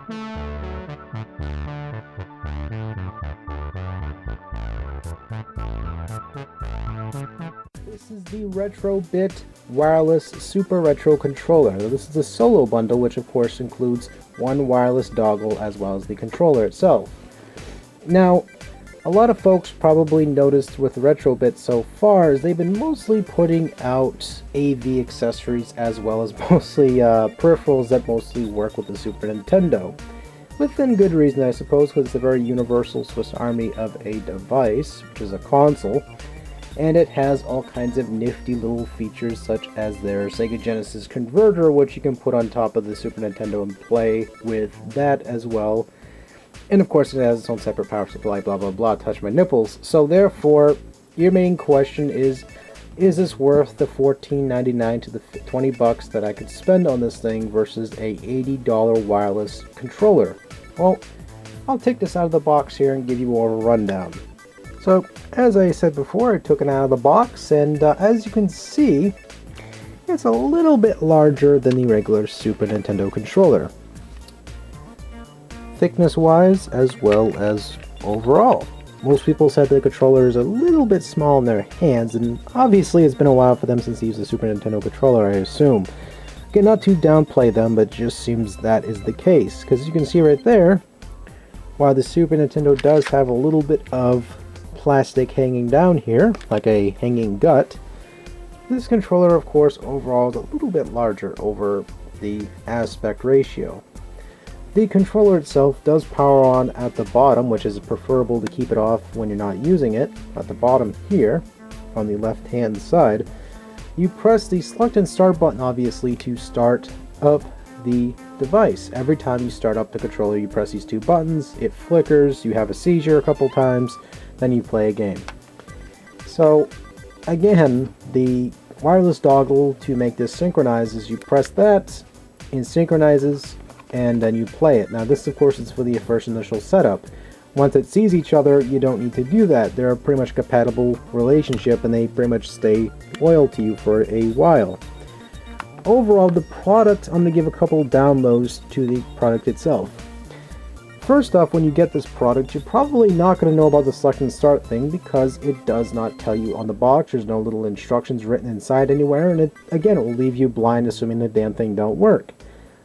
This is the Retrobit Wireless Super Retro Controller. This is a solo bundle, which of course includes one wireless dongle as well as the controller itself. Now, a lot of folks probably noticed with Retrobit so far is they've been mostly putting out AV accessories as well as mostly peripherals that mostly work with the Super Nintendo. Within good reason, I suppose, because it's a very universal Swiss Army of a device, which is a console, and it has all kinds of nifty little features such as their Sega Genesis converter, which you can put on top of the Super Nintendo and play with that as well. And of course it has its own separate power supply, blah blah blah, touch my nipples. So therefore, your main question is this worth the $14.99 to the $20 that I could spend on this thing versus a $80 wireless controller? Well, I'll take this out of the box here and give you more of a rundown. So, as I said before, I took it out of the box, and as you can see, it's a little bit larger than the regular Super Nintendo controller. Thickness-wise, as well as overall. Most people said the controller is a little bit small in their hands, and obviously it's been a while for them since they used the Super Nintendo controller, I assume. Again, not to downplay them, but it just seems that is the case, because you can see right there, while the Super Nintendo does have a little bit of plastic hanging down here, like a hanging gut, this controller, of course, overall is a little bit larger over the aspect ratio. The controller itself does power on at the bottom, which is preferable to keep it off when you're not using it. At the bottom here, on the left hand side, you press the select and start button, obviously, to start up the device. Every time you start up the controller, you press these two buttons, it flickers, you have a seizure a couple times, then you play a game. So again, the wireless dongle to make this synchronize is you press that, it synchronizes, and then you play it. Now this of course is for the first initial setup. Once it sees each other, you don't need to do that. They're a pretty much compatible relationship and they pretty much stay loyal to you for a while. Overall, the product, I'm going to give a couple downloads to the product itself. First off, when you get this product, you're probably not going to know about the select and start thing because it does not tell you on the box. There's no little instructions written inside anywhere, and it will leave you blind assuming the damn thing don't work.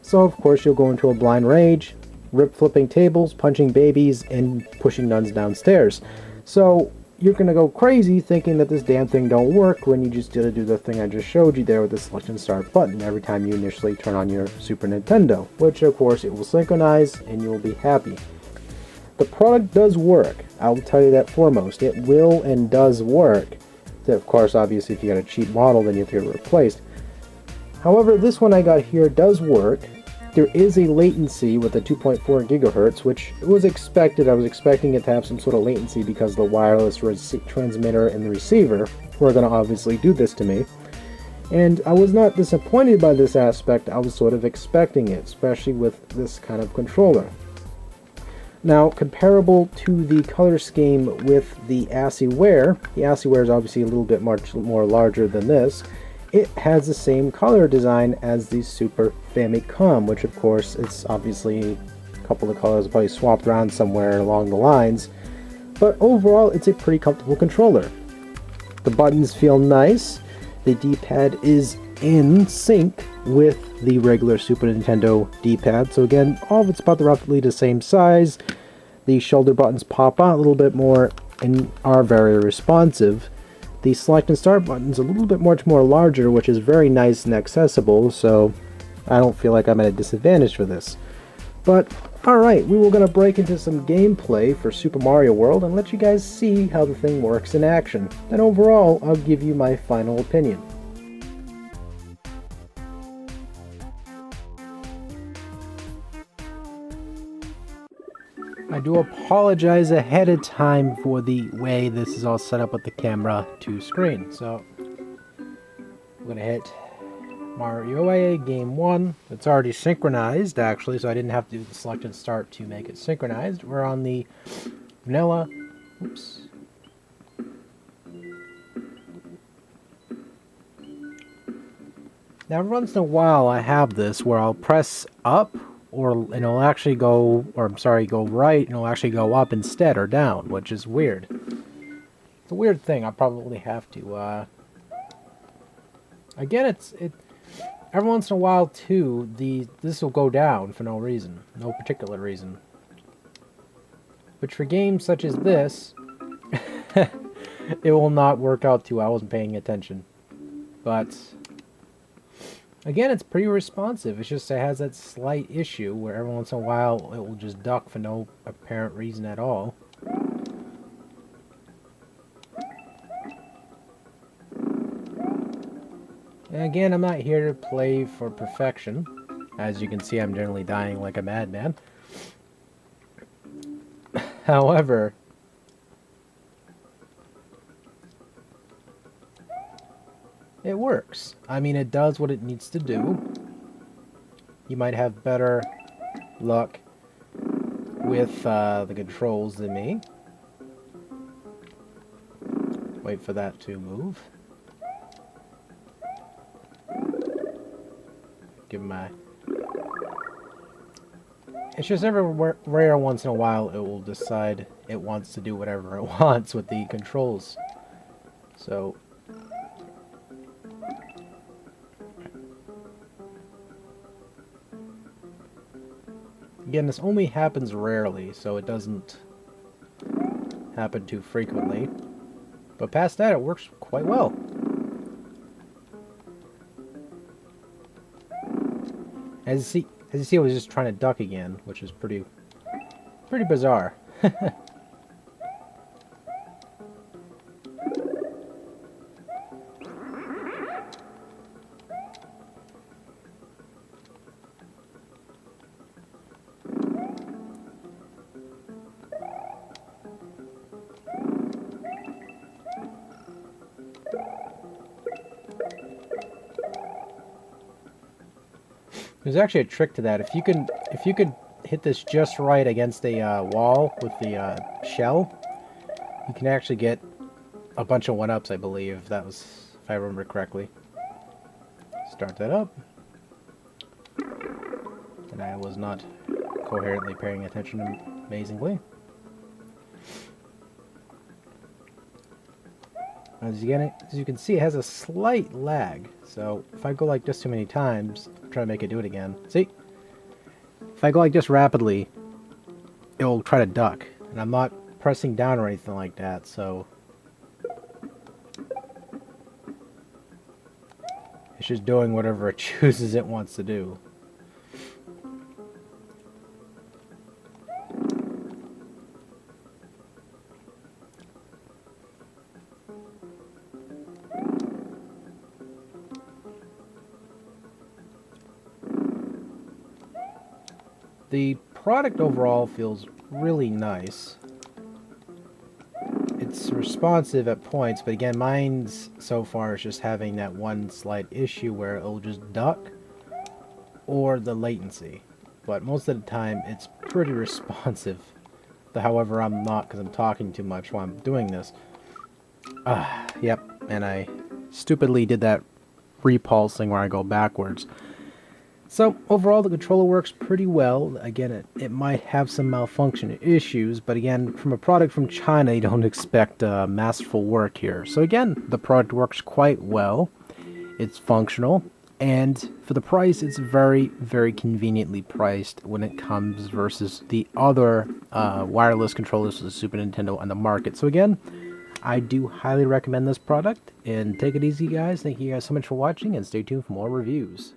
So of course you'll go into a blind rage, rip flipping tables, punching babies, and pushing nuns downstairs. So you're going to go crazy thinking that this damn thing don't work when you just did to do the thing I just showed you there with the select and start button every time you initially turn on your Super Nintendo, which of course it will synchronize and you will be happy. The product does work, I will tell you that foremost. It will and does work. Of course, obviously if you got a cheap model then you have to get it replaced. However, this one I got here does work. There is a latency with a 2.4 gigahertz, which was expected. I was expecting it to have some sort of latency because the wireless transmitter and the receiver were going to obviously do this to me. And I was not disappointed by this aspect. I was sort of expecting it, especially with this kind of controller. Now, comparable to the color scheme with the ASCIiWare, the ASCIiWare is obviously a little bit much more larger than this. It has the same color design as the Super Famicom, which of course it's obviously a couple of colors probably swapped around somewhere along the lines, but overall it's a pretty comfortable controller. The buttons feel nice, the D-pad is in sync with the regular Super Nintendo D-pad, so again, all of it's about roughly the same size. The shoulder buttons pop out a little bit more and are very responsive. The select and start button is a little bit much more larger, which is very nice and accessible, so I don't feel like I'm at a disadvantage for this. But, alright, we were going to break into some gameplay for Super Mario World and let you guys see how the thing works in action. And overall, I'll give you my final opinion. I do apologize ahead of time for the way this is all set up with the camera to screen. So, I'm going to hit Mario Game 1. It's already synchronized, actually, so I didn't have to do the select and start to make it synchronized. We're on the vanilla. Oops. Now, once in a while, I have this where I'll press up and it'll actually go, or I'm sorry, go right, and it'll actually go up instead, or down, which is weird. It's a weird thing. I probably have to, again, every once in a while, too, this will go down for no reason. No particular reason. Which for games such as this, it will not work out too well. I wasn't paying attention. But again, it's pretty responsive. It's just it has that slight issue where every once in a while it will just duck for no apparent reason at all. And again, I'm not here to play for perfection. As you can see, I'm generally dying like a madman. However, it works. I mean, it does what it needs to do. You might have better luck with the controls than me. Wait for that to move. Give my... It's just every rare once in a while it will decide it wants to do whatever it wants with the controls. So... Again, this only happens rarely, so it doesn't happen too frequently. But past that, it works quite well. As you see, I was just trying to duck again, which is pretty bizarre. There's actually a trick to that. If you could hit this just right against a wall with the shell, you can actually get a bunch of 1-ups, I believe. If I remember correctly. Start that up. And I was not coherently paying attention, amazingly. As you can see, it has a slight lag. So if I go like this too many times, I'm trying to make it do it again. See? If I go like this rapidly, it will try to duck. And I'm not pressing down or anything like that, so... It's just doing whatever it chooses it wants to do. The product overall feels really nice. It's responsive at points, but again, mine's so far is just having that one slight issue where it'll just duck, or the latency. But most of the time, it's pretty responsive. However, I'm not, because I'm talking too much while I'm doing this. Yep, and I stupidly did that repulsing where I go backwards. So, overall, the controller works pretty well. Again, it might have some malfunction issues, but again, from a product from China, you don't expect masterful work here. So again, the product works quite well. It's functional, and for the price, it's very, very conveniently priced when it comes versus the other wireless controllers for the Super Nintendo on the market. So again, I do highly recommend this product, and take it easy, guys. Thank you guys so much for watching, and stay tuned for more reviews.